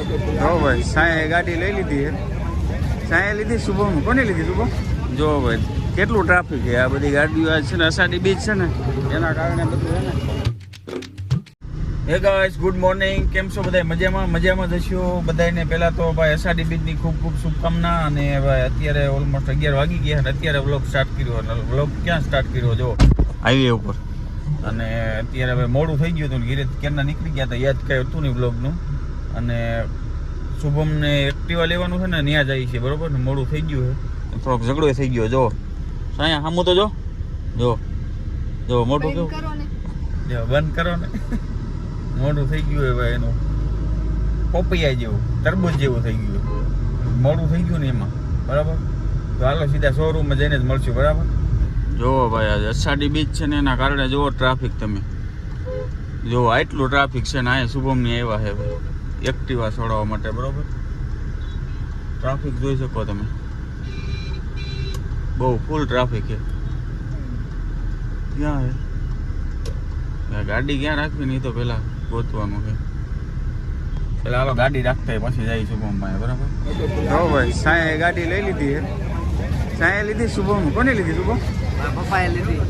જો ભાઈ સાંયે ગાડી લઈ લીધી છે. સાંયે લીધી શુભમ કોને લીધી શુભમ? જો ભાઈ કેટલું ટ્રાફિક છે. આ બધી ગાડીઓ આજ છે ને અષાઢી બીજ છે ને એના કારણે બધું છે ને. હે ગાઈસ ગુડ મોર્નિંગ, કેમ છો બધા? મજામાં જશો બધાને. પહેલા તો ભાઈ અષાઢી બીજની ખૂબ ખૂબ શુભકામના. અને ભાઈ અત્યારે ઓલમોસ્ટ 11 વાગી ગયા અને અત્યારે વ્લોગ સ્ટાર્ટ કર્યો. વ્લોગ ક્યાં સ્ટાર્ટ કર્યો? જો હાઈવે ઉપર. અને અત્યારે હવે મોડું થઈ ગયું હતું, ઘીરે ક્યારના નીકળી ગયા હતા, યાદ કાંઈ હતું નહીં વ્લોગનું. અને શુભમને એક્ટિવા લેવાનું છે ને ત્યાં જાય છે, બરોબર ને? મોડું થઈ ગયું છે, થોડોક ઝઘડો થઈ ગયો. જો સાયા સામું તો જો મોટું કેવું બંધ કરો ને. મોડું થઈ ગયું હોય ભાઈ એનું, પોપૈયા જેવું, તરબૂચ જેવું થઈ ગયું. મોડું થઈ ગયું ને એમાં, બરાબર. તો હાલો સીધા શોરૂમમાં જઈને જ મળશું, બરાબર. જોવો ભાઈ આજે અષાઢી બીજ છે ને એના કારણે જુઓ ટ્રાફિક. તમે જુઓ આટલું ટ્રાફિક છે ને. અહીંયા શુભમની આવ્યા છે ભાઈ એક્ટિવા છોડાવવા માટે, બરાબર. ટ્રાફિક જોઈ શકો તમે, બહુ ફૂલ ટ્રાફિક છે. ક્યાં છે ગાડી? ક્યાં રાખવી? નહીં તો પેલા ગોતવાનું છે. પેલા હાલો ગાડી રાખતા પછી જાય શુભમમાં, બરાબર. હો ભાઈ સાંયે ગાડી લઈ લીધી છે. સાંયે લીધી શુભમ કોને લીધી? શુભમ પપ્પાએ લીધી.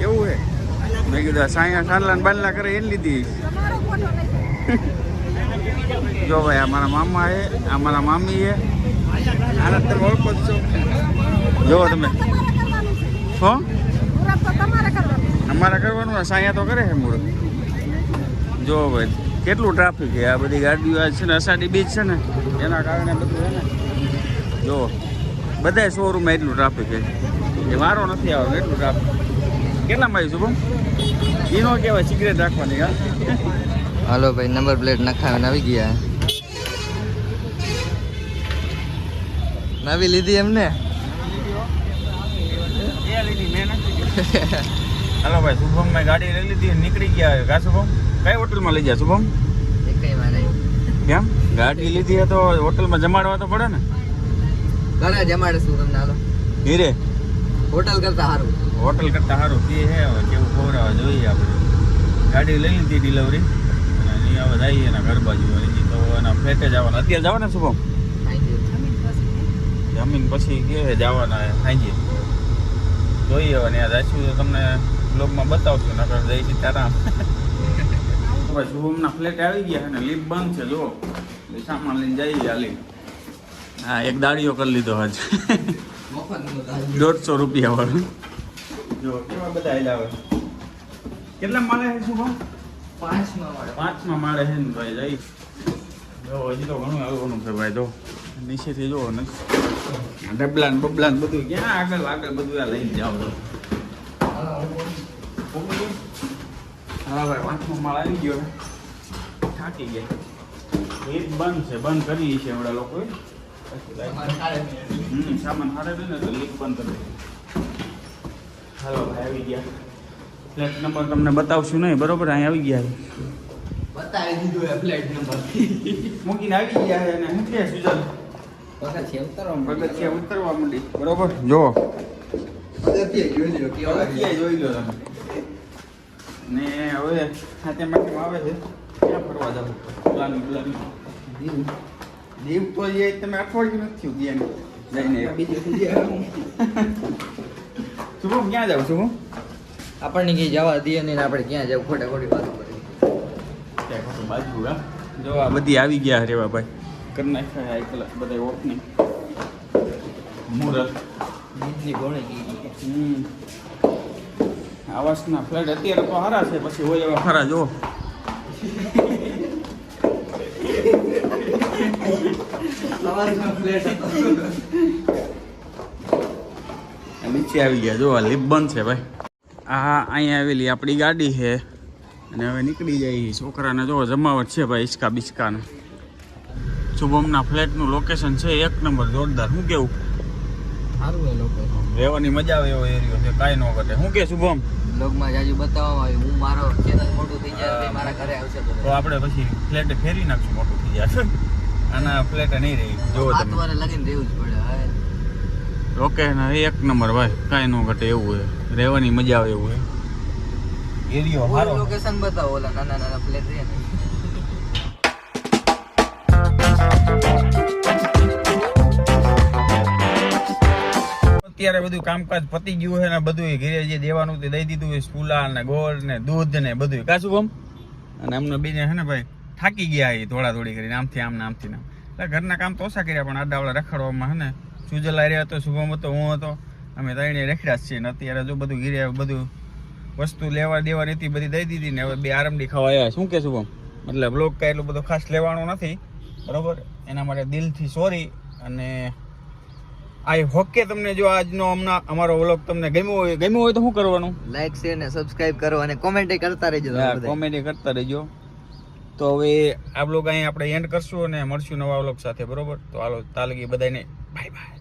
એવું છે? મેં કીધું સાંયા સારલા બાંધલા કરે એને લીધી. જો ભાઈ આ મારા મામા છે, આ મારા મામી છે. આના તમે ઓળખો જ છો. જો તમે હો અમારે કરવાનું, સાંયા તો કરે છે મુહૂર્ત. જો ભાઈ કેટલું ટ્રાફિક છે. આ બધી ગાડીઓ આજ છે ને અષાઢી બીજ છે ને એના કારણે બધું છે ને. જો બધા શોરૂમમાં એટલું ટ્રાફિક છે એ વારો નથી આવતો, એટલું ટ્રાફિક. કેટલામાં આવી શુભમ? એ નો કહેવાય, સિગરેટ રાખવાની. હા હાલો ભાઈ નંબર પ્લેટ નખાવીને આવી ગયા. નવી લીધી એમને? હાલો ભાઈ શુભમ મેં ગાડી લઈ લીધી, નીકળી ગયા. કા શુભમ કઈ હોટલમાં લઈ ગયા શુભમ? કેમ ગાડી લીધી તો હોટલમાં જમાડવા તો પડે ને. ઘરે જમાડે શું તમને? હાલો ધીરે હોટલ કરતા સારું તે હે. હવે કેવું ખવડાવવા જોઈએ આપણે. ગાડી લઈ લીધી ડિલિવરી અને હવે જઈએ એના ઘર બાજુ. હજી તો એના ફ્લેટે જવાના. અત્યારે જવાના શુભમ? જમીન પછી કે જવાના સાંજે. જોઈએ હવે ત્યાં જઈશું તો તમને બ્લોગમાં બતાવશું. નકર જઈશું તારા. શુભમના ફ્લેટ આવી ગયા અને લિફ્ટ બંધ છે. જો સામાન લઈને જઈએ હાલી. હા એક દાડીઓ કરી લીધો આજ 150 રૂપિયા વાળું. જો કેવા બધા હેલા આવે. કેટલા માળે છે શુભમ? 5મા માળે છે ને ભાઈ. જઈ જો હજી તો ઘણું આવવાનું છે ભાઈ. જો નીચેથી જો ને ડબલા ને બબલા ને બધું ક્યાં આગળ બધું આ લઈને જાવ. હા ભાઈ 5મા માળ આવી ગયો. થાકી ગયા. લિફ્ટ બંધ છે, બંધ કરી છે એવડા લોકોએ. સામાન હારે ને તો લિફ્ટ બંધ કરી. હાલો ભાઈ આવી ગયા. ફ્લેટ નંબર તમને બતાવશું નહીં, બરોબર? અહીં આવી ગયા. બતાવી દીધું ફ્લેટ નંબર મૂકીને આવી ગયા છે. અને શું કે સુજલ પગથિયા ઉતરવા માંડી, બરોબર. જો પગથિયા જોઈ લો તમે. ને હવે હાથે માથેમાં આવે છે. ક્યાં ફરવા જાવ? પ્લાનિંગ દીવ તો એ તમે અઠવાડિયું નથી થયું ગયા જઈને. શુભમ ક્યાં જાવ? શુભમ આપણને કઈ જવા દઈએ નહીં, આપણે ક્યાં જાવ? ખોટી વાતો કરી. બાજુ જો આ બધી આવી ગયા રેવા ભાઈ. કરી નાખ્યા આ કલાક બધા ઓપનિંગ મુહૂર્ત બીજની ઘોડે ગઈ. આવાસના ફ્લેટ અત્યારે તો સારા છે, પછી હોય એવા ખરા. જો નીચે આવી ગયા. જો આ લિફ્ટ બંધ છે ભાઈ. આ અહીંયા આવેલી આપણી ગાડી છે અને હવે નીકળી જાય. છોકરાને જો જમાવટ છે ભાઈ, હિસકા બિસ્કાને. શુભમના ફ્લેટનું લોકેશન છે એક નંબર, જોરદાર. શું કેવું? સારું એ લોકો રહેવાની મજા આવે એવો એરિયો છે, કાંઈ ન ઘટે. શું કે શુભમ? બ્લોગમાં જાજુ બતાવવામાં આવ્યું. હું મારો ચેનલ મોટું થઈ જાય મારા ઘરે આવશે તો આપણે પછી ફ્લેટ ફેરવી નાખશું, મોટું થઈ જશે. આના ફ્લેટ નહીં રહી. જોવો તમે લગીને રહેવું જ પડે. ઓકે ના એક નંબર ભાઈ, કાંઈ ન ઘટે એવું છે. રહેવાની મજા આવે એવું છે. એરિયો સારો. લોકેશન બતાવો ઓલા નાના નાના ફ્લેટ રહે ને. અત્યારે બધું કામકાજ પતી ગયું છે ને બધું ઘરે જે દેવાનું તે દઈ દીધું હોય, સ્કૂલા ને ગોળ ને દૂધ ને બધું કાચું ગમ. અને અમને બીજે છે ને ભાઈ થાકી ગયા એ થોડી કરીને આમથી આમ ને આમથી આમ. એટલે ઘરના કામ તો ઓછા કર્યા પણ આડાવડા રખડવામાં છે ને સુજલાઈ રહ્યો હતો, શુભમ હતો, હું હતો, અમે ત્રણે રખડ્યા જ છીએ. ને અત્યારે જો બધું ઘરે બધું વસ્તુ લેવા દેવાની હતી બધી દઈ દીધી ને હવે બે આરામથી ખાવા આવ્યા. શું કે શુભમ? એટલે બ્લોગ કાંઈ એટલું બધું ખાસ લેવાનો નથી બરોબર, એના માટે દિલથી સોરી. અને આઈ હોપ કે તમને જો આજનો અમારો વ્લોગ તમને ગમ્યો હોય તો શું કરવાનું? લાઈક શેર ને સબસ્ક્રાઇબ કરો અને કોમેન્ટ કરતા રહેજો. કોમેન્ટ કરતા રહેજો. તો હવે આ બ્લોગ અહીં આપણે એન્ડ કરશું અને મળશું નવા વ્લોગ સાથે બરોબર. તો હાલો તાલગી બધાને બાય બાય.